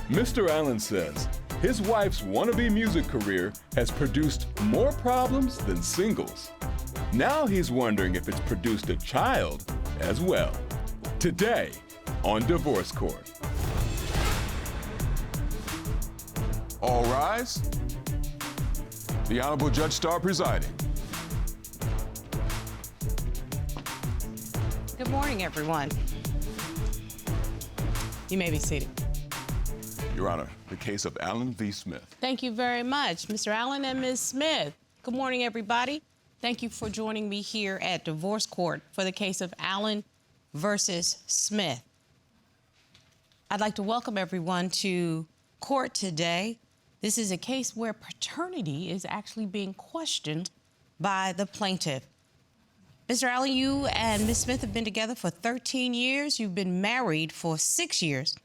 Mr. Allen says his wife's wannabe music career has produced more problems than singles. Now he's wondering if it's produced a child as well. Today on Divorce Court. All rise. The Honorable Judge Starr presiding. Good morning, everyone. You may be seated. Your Honor, the case of Allen v. Smith. Thank you very much, Mr. Allen and Ms. Smith. Good morning, everybody. Thank you for joining me here at Divorce Court for the case of Allen versus Smith. I'd like to welcome everyone to court today. This is a case where paternity is actually being questioned by the plaintiff. Mr. Allen, you and Ms. Smith have been together for 13 years. You've been married for 6 years,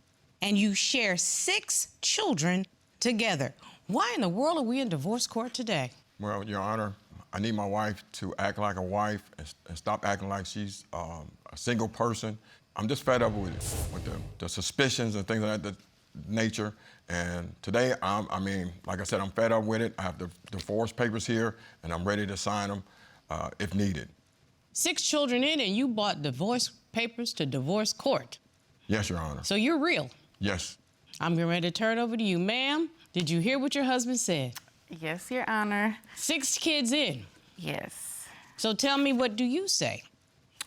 and you share 6 children together. Why in the world are we in divorce court today? Well, Your Honor, I need my wife to act like a wife and stop acting like she's a single person. I'm just fed up with the suspicions and things of that nature. And today, like I said, I'm fed up with it. I have the divorce papers here, and I'm ready to sign them if needed. 6 children in, and you bought divorce papers to divorce court. Yes, Your Honor. So you're real? Yes. I'm getting ready to turn it over to you. Ma'am, did you hear what your husband said? Yes, Your Honor. 6 kids in? Yes. So tell me, what do you say?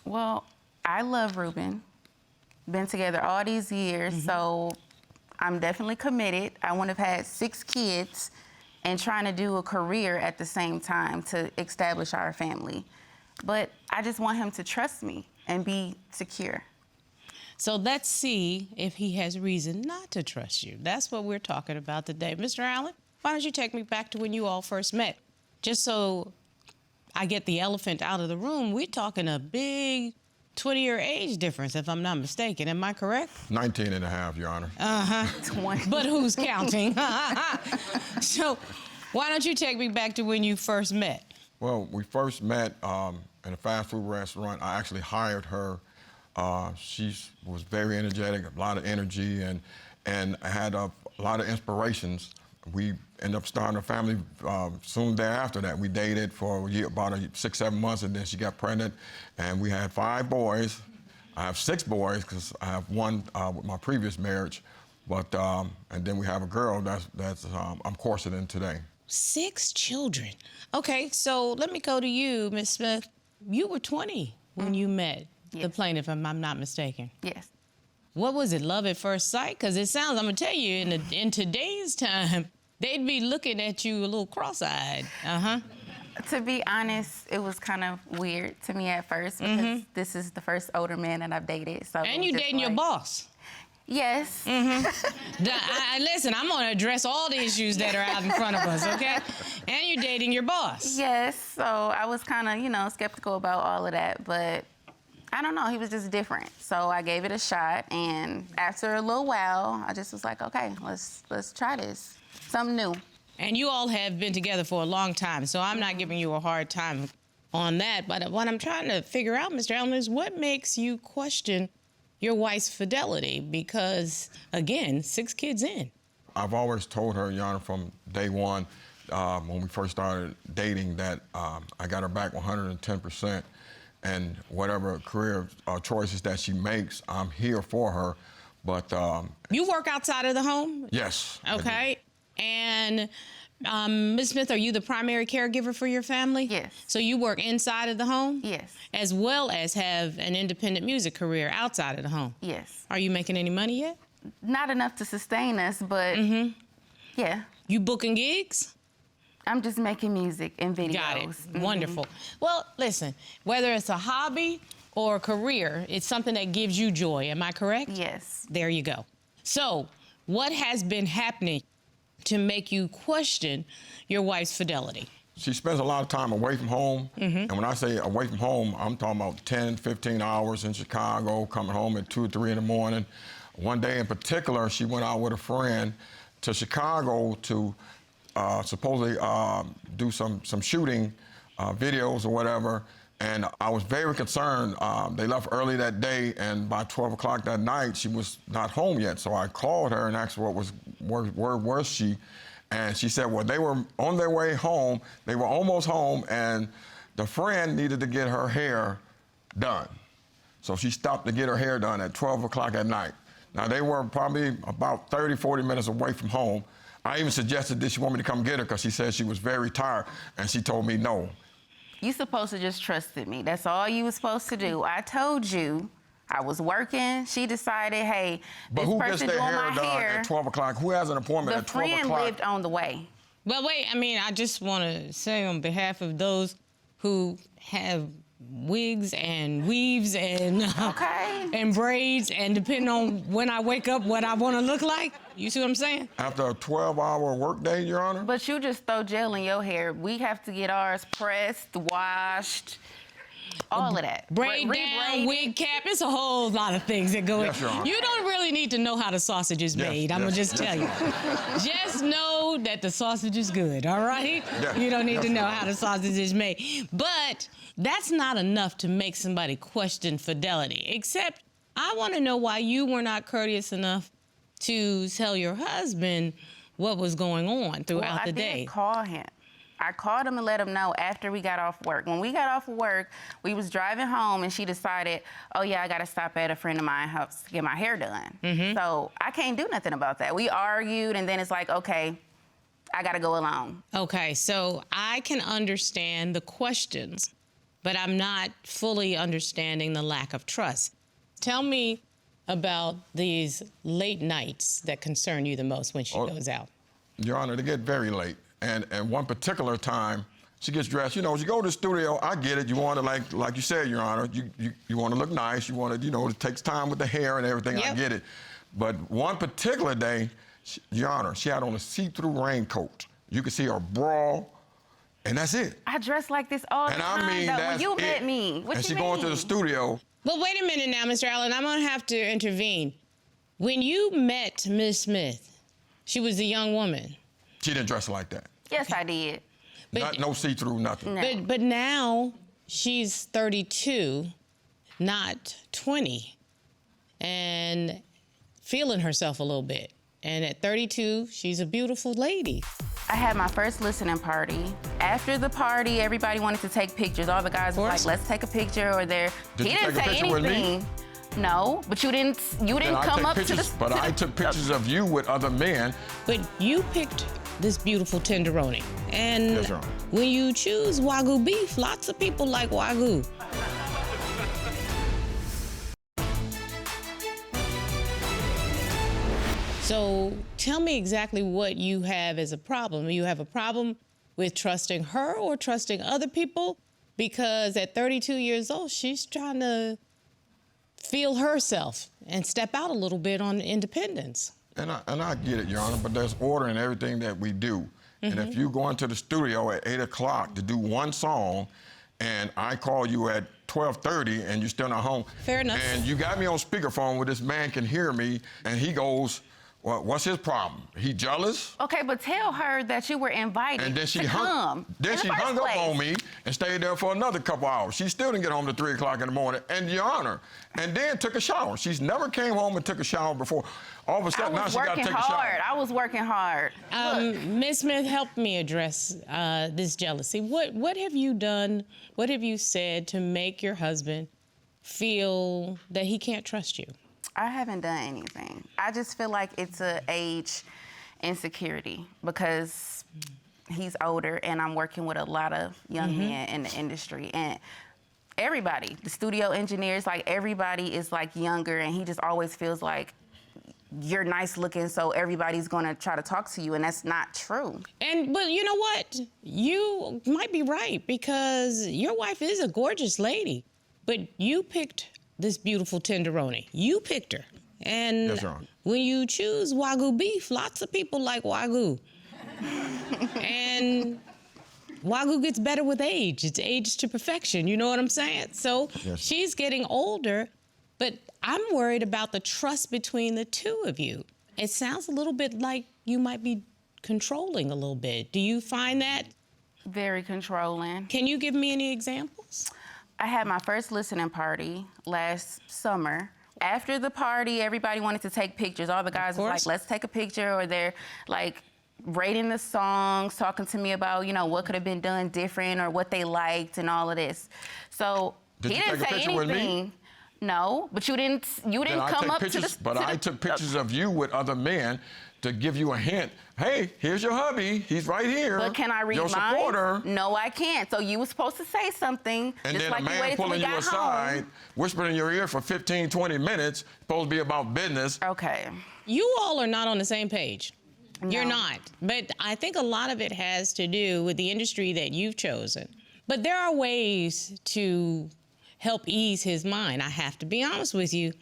Well, I love Ruben. Been together all these years, so I'm definitely committed. I want to have had 6 kids and trying to do a career at the same time to establish our family. But I just want him to trust me and be secure. So let's see if he has reason not to trust you. That's what we're talking about today. Mr. Allen, why don't you take me back to when you all first met? Just so I get the elephant out of the room, we're talking a big 20-year age difference, if I'm not mistaken. Am I correct? 19 and a half, Your Honor. 20. But who's counting? So why don't you take me back to when you first met? Well, we first met in a fast food restaurant. I actually hired her. She was very energetic, a lot of energy, and I had a lot of inspirations. We ended up starting a family soon thereafter that. We dated for a year, about 6-7 months, and then she got pregnant, and we had 5 boys. I have 6 boys because I have 1 with my previous marriage, but and then we have a girl that's I'm courting today. 6 children. Okay, so let me go to you, Ms. Smith. You were 20 when you met the plaintiff, if I'm not mistaken. Yes. What was it, love at first sight? Because it sounds, I'm going to tell you, in today's time, they'd be looking at you a little cross-eyed. To be honest, it was kind of weird to me at first because this is the first older man that I've dated. So and you dating your boss. Yes. Listen, I'm going to address all the issues that are out in front of us, okay? And you're dating your boss. Yes. So I was kind of, skeptical about all of that, but I don't know. He was just different. So I gave it a shot, and after a little while, I just was like, okay, let's try this. Something new. And you all have been together for a long time, so I'm not giving you a hard time on that. But what I'm trying to figure out, Mr. Allen, is what makes you question your wife's fidelity? Because, again, 6 kids in. I've always told her, Your Honor, from day one, when we first started dating, that I got her back 110%. And whatever career choices that she makes, I'm here for her. But you work outside of the home? Yes. Okay. And Ms. Smith, are you the primary caregiver for your family? Yes. So you work inside of the home? Yes. As well as have an independent music career outside of the home? Yes. Are you making any money yet? Not enough to sustain us, but yeah. You booking gigs? I'm just making music and videos. Got it. Wonderful. Well, listen, whether it's a hobby or a career, it's something that gives you joy. Am I correct? Yes. There you go. So what has been happening to make you question your wife's fidelity? She spends a lot of time away from home. And when I say away from home, I'm talking about 10, 15 hours in Chicago, coming home at 2 or 3 in the morning. One day in particular, she went out with a friend to Chicago to supposedly do some shooting videos or whatever. And I was very concerned. They left early that day, and by 12 o'clock that night, she was not home yet. So I called her and asked where was she? And she said, well, they were on their way home. They were almost home, and the friend needed to get her hair done. So she stopped to get her hair done at 12 o'clock at night. Now, they were probably about 30, 40 minutes away from home. I even suggested, did she want me to come get her? Because she said she was very tired, and she told me no. You supposed to just trusted me. That's all you was supposed to do. I told you I was working. She decided, hey, but this who person gets their doing hair my done hair. at 12 o'clock? Who has an appointment at 12 The friend o'clock? lived on the way. But wait, I mean, I just want to say on behalf of those who have wigs and weaves and and braids, and depending on when I wake up, what I want to look like. You see what I'm saying? After a 12-hour workday, Your Honor? But you just throw gel in your hair. We have to get ours pressed, washed, all of that. Braid down, Re-braided. wig cap. It's a whole lot of things that go in. Yes, Your Honor. You don't really need to know how the sausage is made. I'm going to just tell you. Just know that the sausage is good, all right? Yeah. You don't need Yes, to know Your how Honor. the sausage is made. But that's not enough to make somebody question fidelity, except I want to know why you were not courteous enough to tell your husband what was going on throughout the day. I did call him. I called him and let him know after we got off work. When we got off of work, we was driving home, and she decided, oh, yeah, I got to stop at a friend of mine's house to get my hair done. So I can't do nothing about that. We argued, and then it's like, okay, I got to go alone. Okay, so I can understand the questions, but I'm not fully understanding the lack of trust. Tell me about these late nights that concern you the most when she goes out. Your Honor, they get very late. And one particular time, she gets dressed. You know, you go to the studio, I get it. You want to, like you said, Your Honor, you want to look nice. You want to, you know, it takes time with the hair and everything. Yep. I get it. But one particular day, Your Honor, she had on a see-through raincoat. You could see her bra, and that's it. I dress like this all the And time, I mean, though. that's When you it. met me, what and you she going to the mean? studio. But wait a minute now, Mr. Allen, I'm gonna have to intervene. When you met Ms. Smith, she was a young woman. She didn't dress like that. Yes, I did. No see-through, nothing. No. But now she's 32, not 20, and feeling herself a little bit. And at 32, she's a beautiful lady. I had my first listening party. After the party, everybody wanted to take pictures. All the guys were like, let's take a picture, or there. Did He you didn't take a say picture with me? anything. No, but you didn't And I come took up pictures, to the... But I took pictures of you with other men. But you picked this beautiful tenderoni. And Yes, Your Honor. when you choose Wagyu beef, lots of people like Wagyu. So tell me exactly what you have as a problem. You have a problem with trusting her or trusting other people? Because at 32 years old, she's trying to feel herself and step out a little bit on independence. And I get it, Your Honor, but there's order in everything that we do. And if you go into the studio at 8 o'clock to do one song, and I call you at 12:30 and you're still not home. Fair enough. And you got me on speakerphone where this man can hear me, and he goes, well, what's his problem? He jealous? Okay, but tell her that you were invited And then she to come. Then in she the first hung up place. on me and stayed there for another couple hours. She still didn't get home till 3 o'clock in the morning, and Your Honor, and then took a shower. She's never came home and took a shower before. All of a I sudden, now was she got to working take a shower. hard. I was working hard. Ms. Smith, help me address this jealousy. What have you done, what have you said to make your husband feel that he can't trust you? I haven't done anything. I just feel like it's an age insecurity because he's older and I'm working with a lot of young men in the industry. And everybody, the studio engineers, like everybody is like younger, and he just always feels like you're nice looking, so everybody's gonna try to talk to you, and that's not true. But you know what? You might be right, because your wife is a gorgeous lady, but you picked this beautiful tenderoni. You picked her. And Yes, Your Honor. when you choose Wagyu beef, lots of people like Wagyu. And Wagyu gets better with age. It's aged to perfection. You know what I'm saying? So Yes. she's getting older, but I'm worried about the trust between the two of you. It sounds a little bit like you might be controlling a little bit. Do you find that? Very controlling. Can you give me any examples? I had my first listening party last summer. After the party, everybody wanted to take pictures. All the guys was like, let's take a picture, or they're like rating the songs, talking to me about, you know, what could have been done different or what they liked and all of this. So he didn't say anything. No, but you didn't come up to the... But I took pictures of you with other men to give you a hint. Hey, here's your hubby. He's right here. But can I read your mine? Supporter. No, I can't. So you were supposed to say something. And just then like a man pulling you aside, whispering in your ear for 15, 20 minutes, supposed to be about business. Okay. You all are not on the same page. No. You're not. But I think a lot of it has to do with the industry that you've chosen. But there are ways to help ease his mind. I have to be honest with you.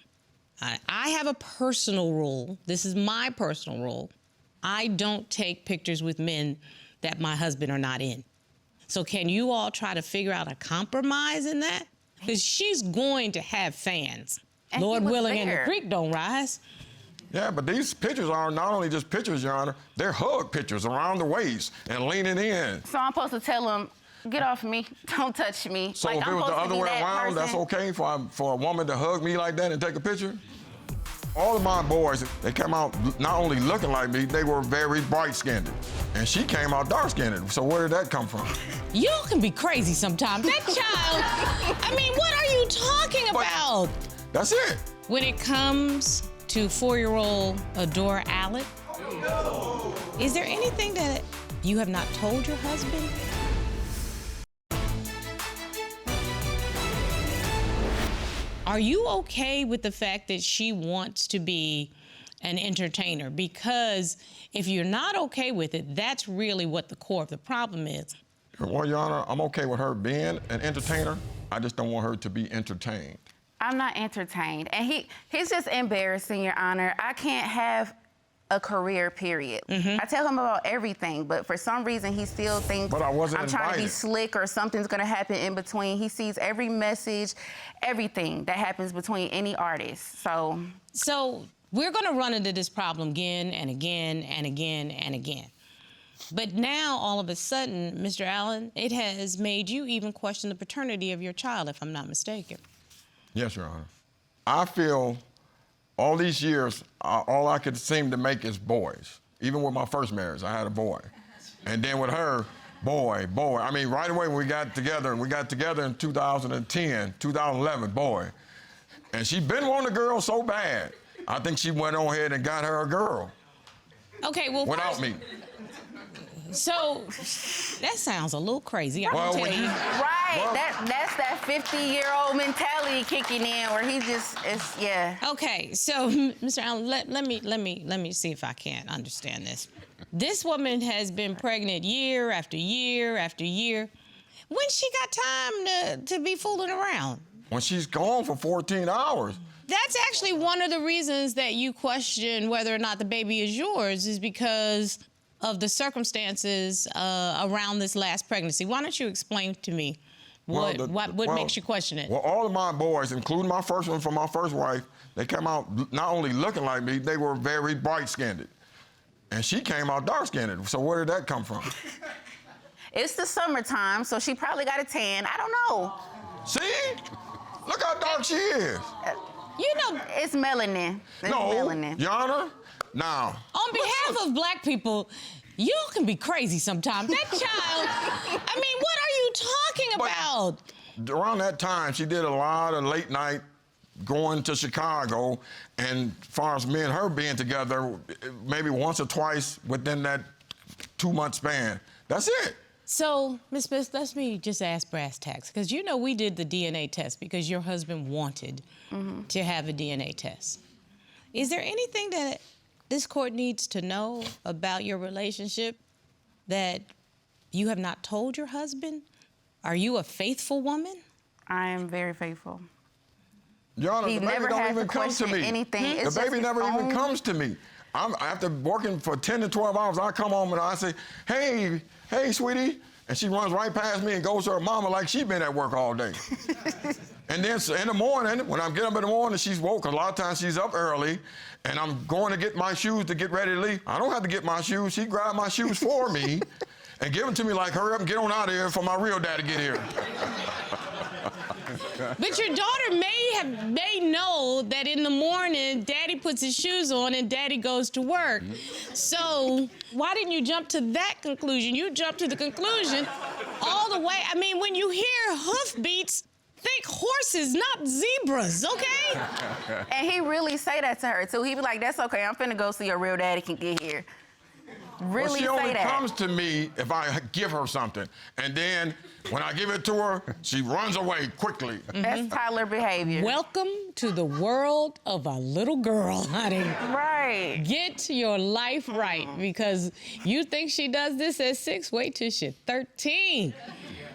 I have a personal rule. This is my personal rule. I don't take pictures with men that my husband are not in. So can you all try to figure out a compromise in that? Because she's going to have fans. And Lord willing, and the there. creek don't rise. Yeah, but these pictures are not only just pictures, Your Honor, they're hug pictures around the waist and leaning in. So I'm supposed to tell him, get off me, don't touch me. So like, if it I'm was the supposed to other be way that around, that's person? okay for a woman to hug me like that and take a picture? All of my boys, they came out not only looking like me, they were very bright-skinned. And she came out dark-skinned. So where did that come from? Y'all can be crazy sometimes. That child, I mean, what are you talking about? That's it. When it comes to 4-year-old Adora Allen, is there anything that you have not told your husband? Are you okay with the fact that she wants to be an entertainer? Because if you're not okay with it, that's really what the core of the problem is. Well, Your Honor, I'm okay with her being an entertainer. I just don't want her to be entertained. I'm not entertained. And he's just embarrassing, Your Honor. I can't have a career, period. I tell him about everything, but for some reason he still thinks But I wasn't I'm trying to be invited. slick or something's gonna happen in between. He sees every message, everything that happens between any artist. So we're gonna run into this problem again and again and again and again. But now, all of a sudden, Mr. Allen, it has made you even question the paternity of your child, if I'm not mistaken. Yes, Your Honor. I feel all these years, all I could seem to make is boys. Even with my first marriage, I had a boy. And then with her, boy. I mean, right away when we got together in 2010, 2011, boy. And she been wanting a girl so bad, I think she went on ahead and got her a girl. Okay, well, Without me. So that sounds a little crazy, I Well, can when tell you. Right, Well- that's that 50-year-old mentality kicking in where he just, yeah. Okay, so Mr. Allen, let me see if I can understand this. This woman has been pregnant year after year after year. When she got time to be fooling around? When she's gone for 14 hours. That's actually one of the reasons that you question whether or not the baby is yours, is because of the circumstances around this last pregnancy. Why don't you explain to me what makes you question it? Well, all of my boys, including my first one from my first wife, they came out not only looking like me, they were very bright-skinned. And she came out dark-skinned. So where did that come from? It's the summertime, so she probably got a tan. I don't know. See? Look how dark she is. You know, It's melanin. It's melanin. Your Honor, now. on behalf of black people, y'all can be crazy sometimes. That child, I mean, what are you talking about? Around that time, she did a lot of late night going to Chicago, and as far as me and her being together, maybe once or twice within that 2-month span. That's it. So, Ms. Smith, let me just ask brass tacks, because you know we did the DNA test because your husband wanted to have a DNA test. Is there anything that this court needs to know about your relationship that you have not told your husband? Are you a faithful woman? I am very faithful. Your Honor, He the baby never don't has even to come to question me. anything. The It's just baby his never even own- comes to me. After working for 10 to 12 hours, I come home and I say, hey, sweetie. And she runs right past me and goes to her mama like she been at work all day. And then in the morning, when I'm getting up in the morning, she's woke. A lot of times she's up early, and I'm going to get my shoes to get ready to leave. I don't have to get my shoes. She grabbed my shoes for me and give them to me like, hurry up and get on out of here for my real dad to get here. But your daughter may know that in the morning, Daddy puts his shoes on and Daddy goes to work. So why didn't you jump to that conclusion? You jumped to the conclusion all the way. I mean, when you hear hoofbeats, think horses, not zebras, okay? And he really say that to her, too. He be like, that's okay, I'm finna go see a real daddy can get here. Really she say only that. comes to me if I give her something. And then when I give it to her, she runs away quickly. That's toddler behavior. Welcome to the world of a little girl, honey. Right. Get your life right, because you think she does this at 6, wait till she's 13.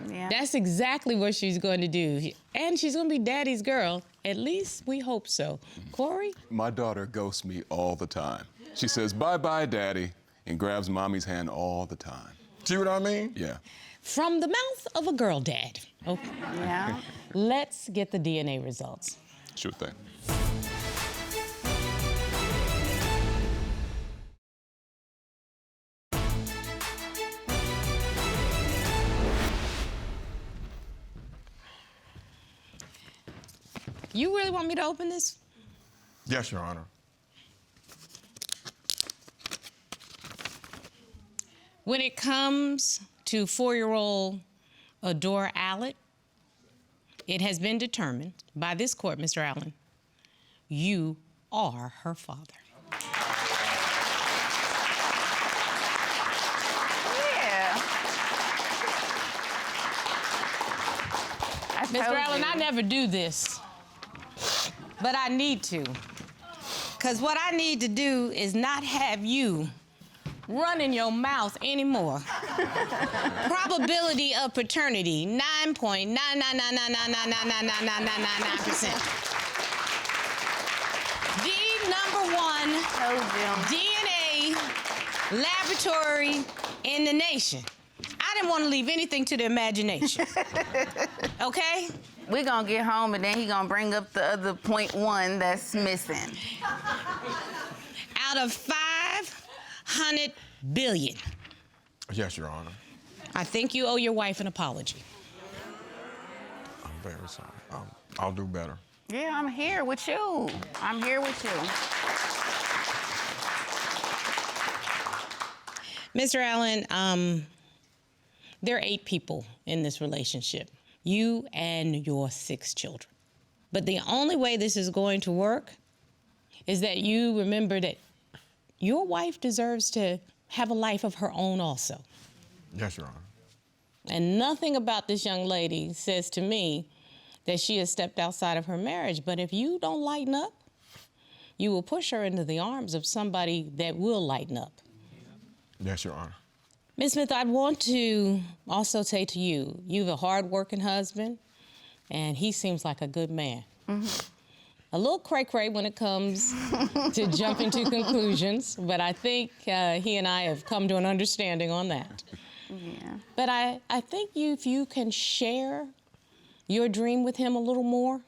Yeah. That's exactly what she's going to do. And she's going to be Daddy's girl. At least we hope so. Corey? My daughter ghosts me all the time. She says, bye-bye, Daddy, and grabs Mommy's hand all the time. See what I mean? Yeah. From the mouth of a girl dad. Okay. Yeah. Let's get the DNA results. Sure thing. You really want me to open this? Yes, Your Honor. When it comes to 4-year-old Adore Allen, it has been determined by this court, Mr. Allen, you are her father. Yeah. Mr. Allen, I never do this, but I need to. Because what I need to do is not have you running your mouth anymore. Probability of paternity, 9.99999999999%. The #1 DNA laboratory in the nation. I didn't want to leave anything to the imagination. Okay? We're gonna get home and then he gonna bring up the other 0.1 that's missing. Out of 500 billion. Yes, Your Honor. I think you owe your wife an apology. I'm very sorry. I'll do better. Yeah, I'm here with you. I'm here with you. Mr. Allen, there are 8 people in this relationship, you and your 6 children. But the only way this is going to work is that you remember that your wife deserves to have a life of her own also. Yes, Your Honor. And nothing about this young lady says to me that she has stepped outside of her marriage. But if you don't lighten up, you will push her into the arms of somebody that will lighten up. Yes, Your Honor. Ms. Smith, I want to also say to you, you have a hard-working husband, and he seems like a good man. Mm-hmm. A little cray-cray when it comes to jumping to conclusions, but I think he and I have come to an understanding on that. Yeah. But I think if you can share your dream with him a little more,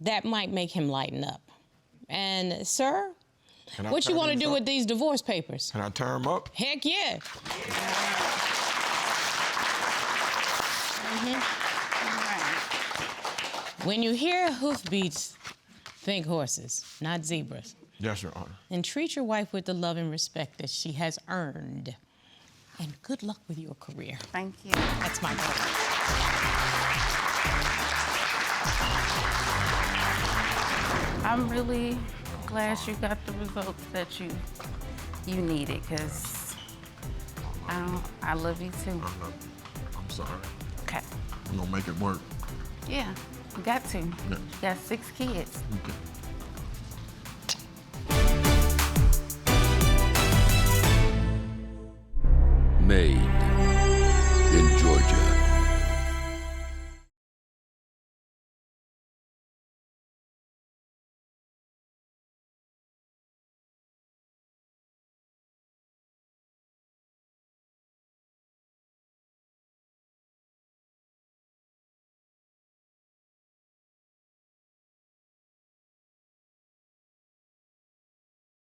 that might make him lighten up. And, sir, what you want to do with these divorce papers? Can I tear them up? Heck yeah. All right. When you hear hoofbeats, think horses, not zebras. Yes, Your Honor. And treat your wife with the love and respect that she has earned. And good luck with your career. Thank you. That's my goal. I'm really glad you got the results that you needed, because I love you too. I'm sorry. Okay. I'm gonna make it work. Yeah, you got to. Yeah. You got 6 kids. Okay. May